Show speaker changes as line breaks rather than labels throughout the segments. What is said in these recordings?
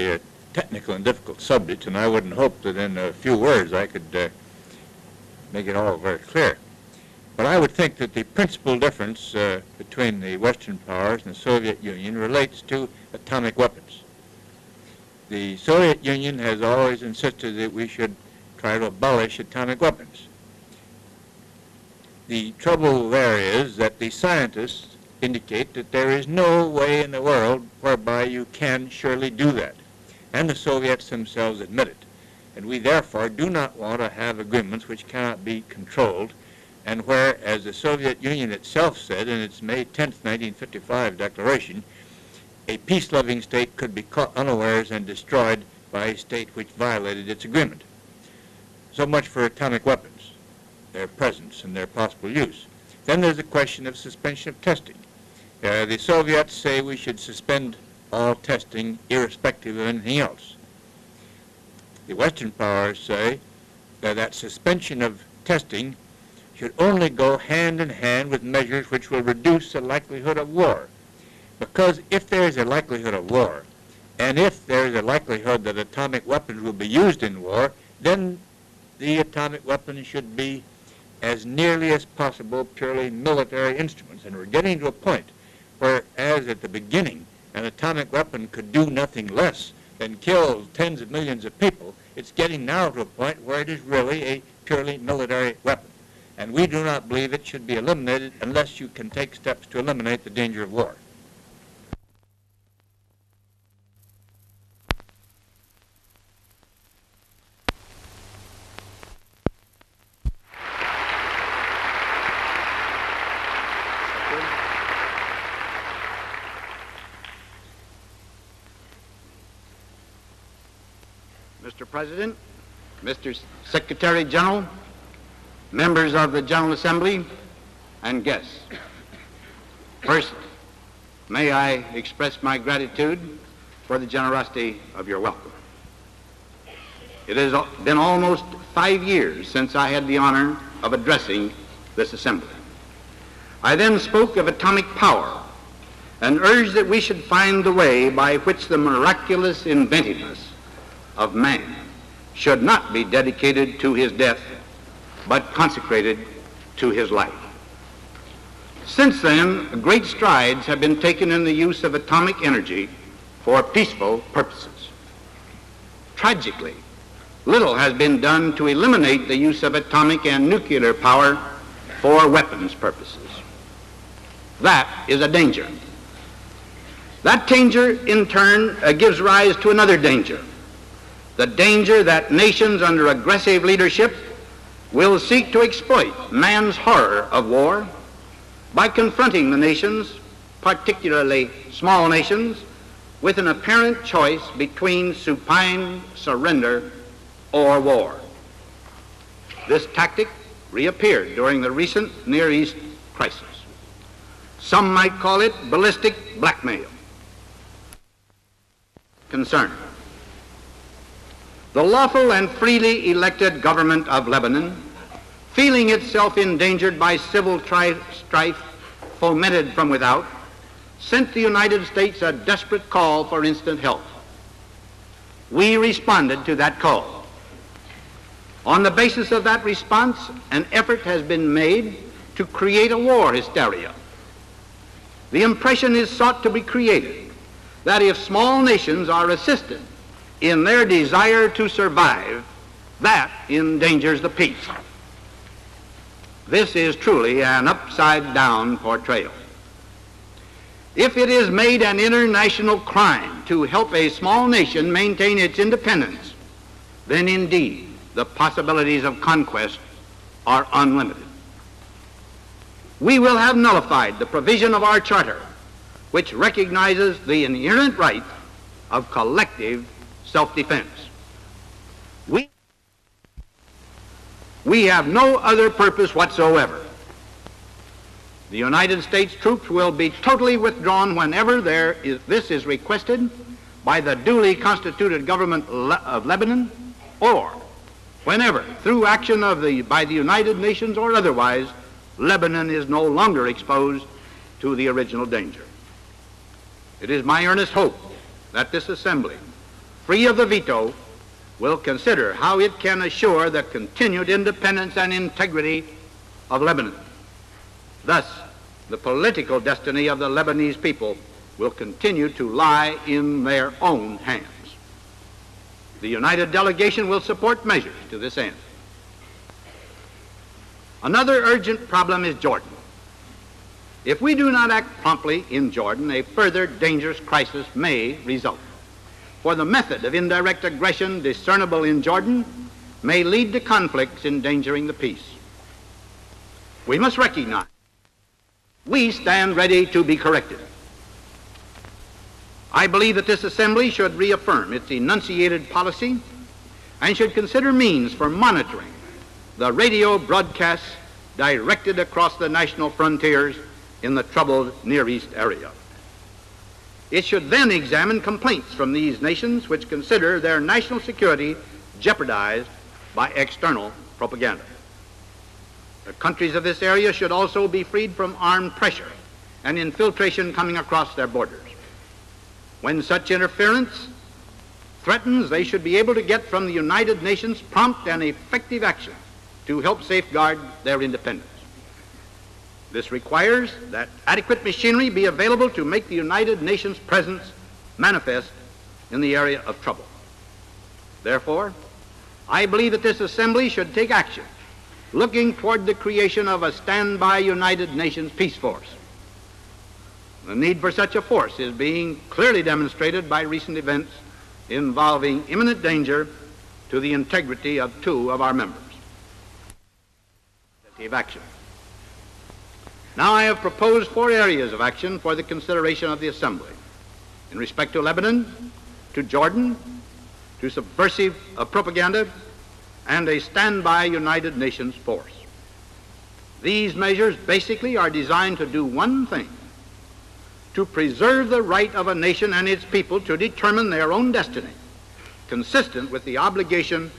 very technical and difficult subject, and I wouldn't hope that in a few words I could make it all very clear. But I would think that the principal difference between the Western powers and the Soviet Union relates to atomic weapons. The Soviet Union has always insisted that we should try to abolish atomic weapons. The trouble there is that the scientists indicate that there is no way in the world whereby you can surely do that. And the Soviets themselves admit it. And we therefore do not want to have agreements which cannot be controlled, and where, as the Soviet Union itself said in its May 10th, 1955 declaration, a peace-loving state could be caught unawares and destroyed by a state which violated its agreement. So much for atomic weapons, their presence and their possible use. Then there's the question of suspension of testing. The Soviets say we should suspend all testing irrespective of anything else. The Western powers say that suspension of testing should only go hand in hand with measures which will reduce the likelihood of war. Because if there is a likelihood of war, and if there is a likelihood that atomic weapons will be used in war, then the atomic weapons should be as nearly as possible purely military instruments. And we're getting to a point where, as at the beginning, an atomic weapon could do nothing less than kill tens of millions of people, it's getting now to a point where it is really a purely military weapon. And we do not believe it should be eliminated unless you can take steps to eliminate the danger of war.
Mr. President, Mr. Secretary General, members of the General Assembly, and guests. First, may I express my gratitude for the generosity of your welcome. It has been almost 5 years since I had the honor of addressing this assembly. I then spoke of atomic power and urged that we should find the way by which the miraculous inventiveness of man should not be dedicated to his death, but consecrated to his life. Since then, great strides have been taken in the use of atomic energy for peaceful purposes. Tragically, little has been done to eliminate the use of atomic and nuclear power for weapons purposes. That is a danger. That danger, in turn, gives rise to another danger. The danger that nations under aggressive leadership will seek to exploit man's horror of war by confronting the nations, particularly small nations, with an apparent choice between supine surrender or war. This tactic reappeared during the recent Near East crisis. Some might call it ballistic blackmail. Concern. The lawful and freely elected government of Lebanon, feeling itself endangered by civil strife fomented from without, sent the United States a desperate call for instant help. We responded to that call. On the basis of that response, an effort has been made to create a war hysteria. The impression is sought to be created that if small nations are assisted in their desire to survive, that endangers the peace. This is truly an upside-down portrayal. If it is made an international crime to help a small nation maintain its independence, then indeed the possibilities of conquest are unlimited. We will have nullified the provision of our charter, which recognizes the inherent right of collective self-defense. We have no other purpose whatsoever. The United States troops will be totally withdrawn whenever this is requested by the duly constituted government of Lebanon, or whenever, through action by the United Nations or otherwise, Lebanon is no longer exposed to the original danger. It is my earnest hope that this assembly free of the veto, will consider how it can assure the continued independence and integrity of Lebanon. Thus, the political destiny of the Lebanese people will continue to lie in their own hands. The united delegation will support measures to this end. Another urgent problem is Jordan. If we do not act promptly in Jordan, a further dangerous crisis may result. For the method of indirect aggression discernible in Jordan may lead to conflicts endangering the peace. We must recognize we stand ready to be corrected. I believe that this assembly should reaffirm its enunciated policy and should consider means for monitoring the radio broadcasts directed across the national frontiers in the troubled Near East area. It should then examine complaints from these nations which consider their national security jeopardized by external propaganda. The countries of this area should also be freed from armed pressure and infiltration coming across their borders. When such interference threatens, they should be able to get from the United Nations prompt and effective action to help safeguard their independence. This requires that adequate machinery be available to make the United Nations presence manifest in the area of trouble. Therefore, I believe that this assembly should take action looking toward the creation of a standby United Nations peace force. The need for such a force is being clearly demonstrated by recent events involving imminent danger to the integrity of two of our members. Action. Now I have proposed 4 areas of action for the consideration of the Assembly in respect to Lebanon, to Jordan, to subversive propaganda, and a standby United Nations force. These measures basically are designed to do one thing: to preserve the right of a nation and its people to determine their own destiny, consistent with the obligation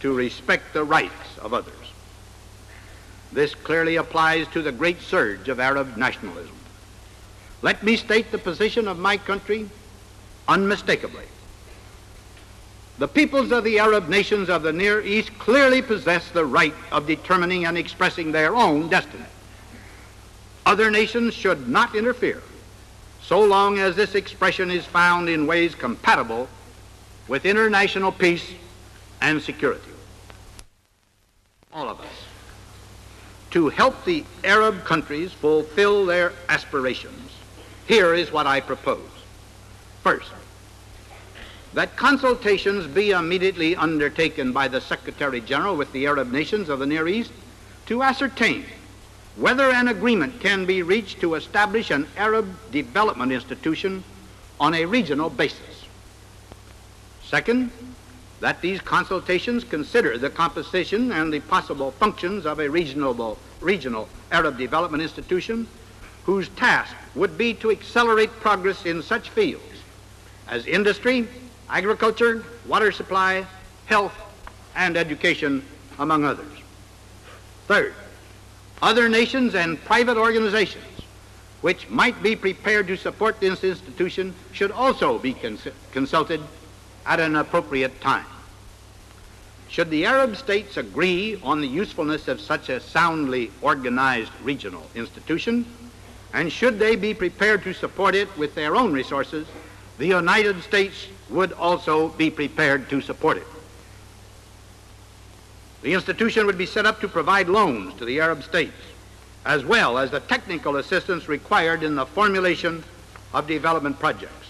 to respect the rights of others. This clearly applies to the great surge of Arab nationalism. Let me state the position of my country unmistakably. The peoples of the Arab nations of the Near East clearly possess the right of determining and expressing their own destiny. Other nations should not interfere so long as this expression is found in ways compatible with international peace and security. All of us, to help the Arab countries fulfill their aspirations, here is what I propose. First, that consultations be immediately undertaken by the Secretary General with the Arab nations of the Near East to ascertain whether an agreement can be reached to establish an Arab development institution on a regional basis. Second, that these consultations consider the composition and the possible functions of a regional Arab development institution whose task would be to accelerate progress in such fields as industry, agriculture, water supply, health, and education, among others. Third, other nations and private organizations which might be prepared to support this institution should also be consulted at an appropriate time. Should the Arab states agree on the usefulness of such a soundly organized regional institution, and should they be prepared to support it with their own resources, the United States would also be prepared to support it. The institution would be set up to provide loans to the Arab states, as well as the technical assistance required in the formulation of development projects.